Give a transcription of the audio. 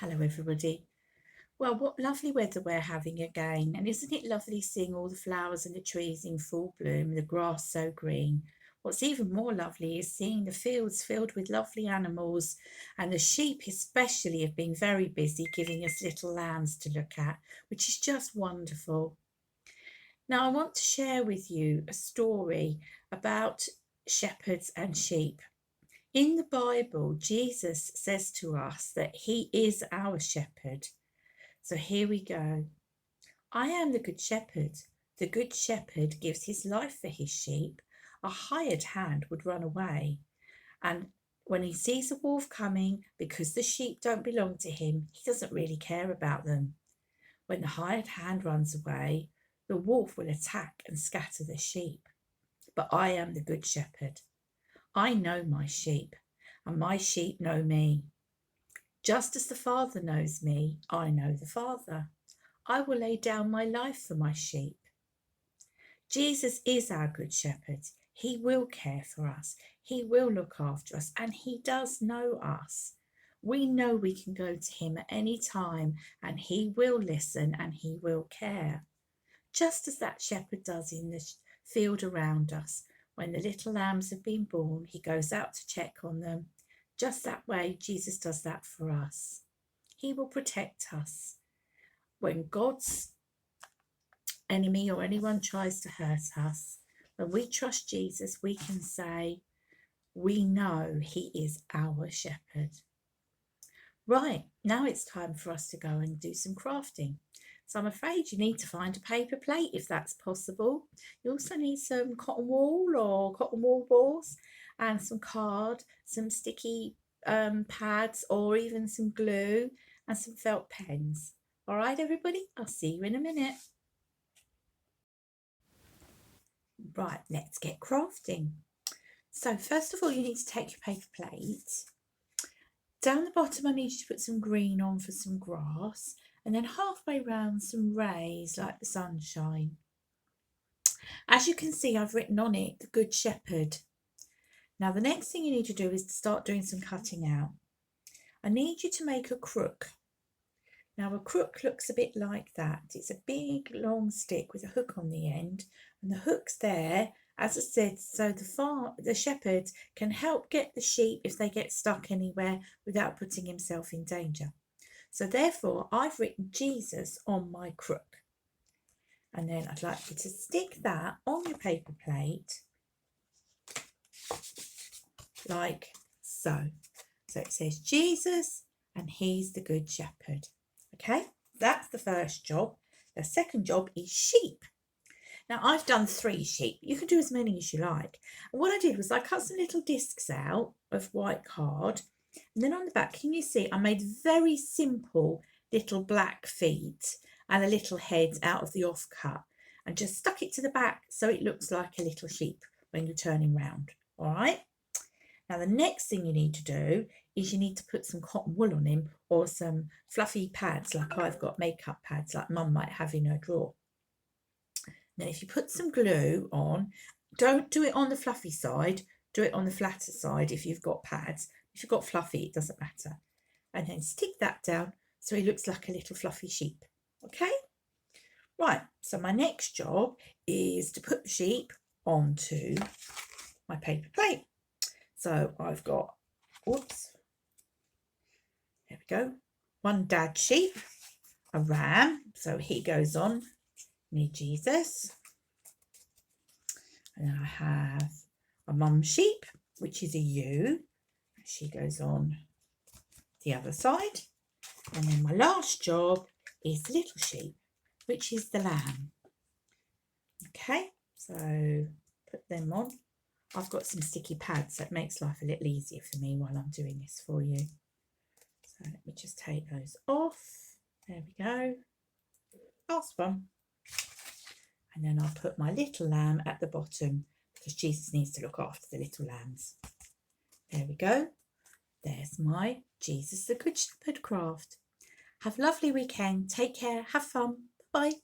Hello, everybody. Well, what lovely weather we're having again. And isn't it lovely seeing all the flowers and the trees in full bloom, the grass so green? What's even more lovely is seeing the fields filled with lovely animals, and the sheep especially have been very busy giving us little lambs to look at, which is just wonderful. Now, I want to share with you a story about shepherds and sheep. In the Bible, Jesus says to us that he is our shepherd. So here we go. I am the good shepherd. The good shepherd gives his life for his sheep. A hired hand would run away. And when he sees a wolf coming, because the sheep don't belong to him, he doesn't really care about them. When the hired hand runs away, the wolf will attack and scatter the sheep. But I am the good shepherd. I know my sheep, and my sheep know me. Just as the Father knows me, I know the Father. I will lay down my life for my sheep. Jesus is our good shepherd. He will care for us. He will look after us, and he does know us. We know we can go to him at any time, and he will listen and he will care. Just as that shepherd does in the field around us. When the little lambs have been born, he goes out to check on them. Just that way, Jesus does that for us. He will protect us. When God's enemy or anyone tries to hurt us, when we trust Jesus, we can say, we know he is our shepherd. Right, now it's time for us to go and do some crafting. So I'm afraid you need to find a paper plate if that's possible. You also need some cotton wool or cotton wool balls and some card, some sticky pads or even some glue and some felt pens. All right, everybody, I'll see you in a minute. Right, let's get crafting. So first of all, you need to take your paper plate. Down the bottom, I need you to put some green on for some grass, and then halfway round some rays like the sunshine. As you can see, I've written on it, the Good Shepherd. Now the next thing you need to do is to start doing some cutting out. I need you to make a crook. Now a crook looks a bit like that. It's a big long stick with a hook on the end, and the hook's there, as I said, so the shepherd can help get the sheep if they get stuck anywhere without putting himself in danger. So therefore, I've written Jesus on my crook. And then I'd like you to stick that on your paper plate like so. So it says Jesus and he's the good shepherd. Okay, that's the first job. The second job is sheep. Now I've done 3 sheep. You can do as many as you like. And what I did was I cut some little discs out of white card. And then on the back, can you see I made very simple little black feet and a little head out of the offcut and just stuck it to the back so it looks like a little sheep when you're turning round. All right. Now the next thing you need to do is you need to put some cotton wool on him or some fluffy pads like I've got, makeup pads like Mum might have in her drawer. Now if you put some glue on, don't do it on the fluffy side, do it on the flatter side if you've got pads. If you've got fluffy, it doesn't matter. And then stick that down so he looks like a little fluffy sheep. Okay? Right, so my next job is to put the sheep onto my paper plate. So I've got, whoops, there we go, 1 dad sheep, a ram, so he goes on, me Jesus. And then I have a mum sheep, which is a ewe. She goes on the other side. And then my last job is little sheep, which is the lamb. Okay, so put them on. I've got some sticky pads, so it makes life a little easier for me while I'm doing this for you. So let me just take those off. There we go. Last one. And then I'll put my little lamb at the bottom because Jesus needs to look after the little lambs. There we go. There's my Jesus the Good Shepherd craft. Have a lovely weekend. Take care. Have fun. Bye.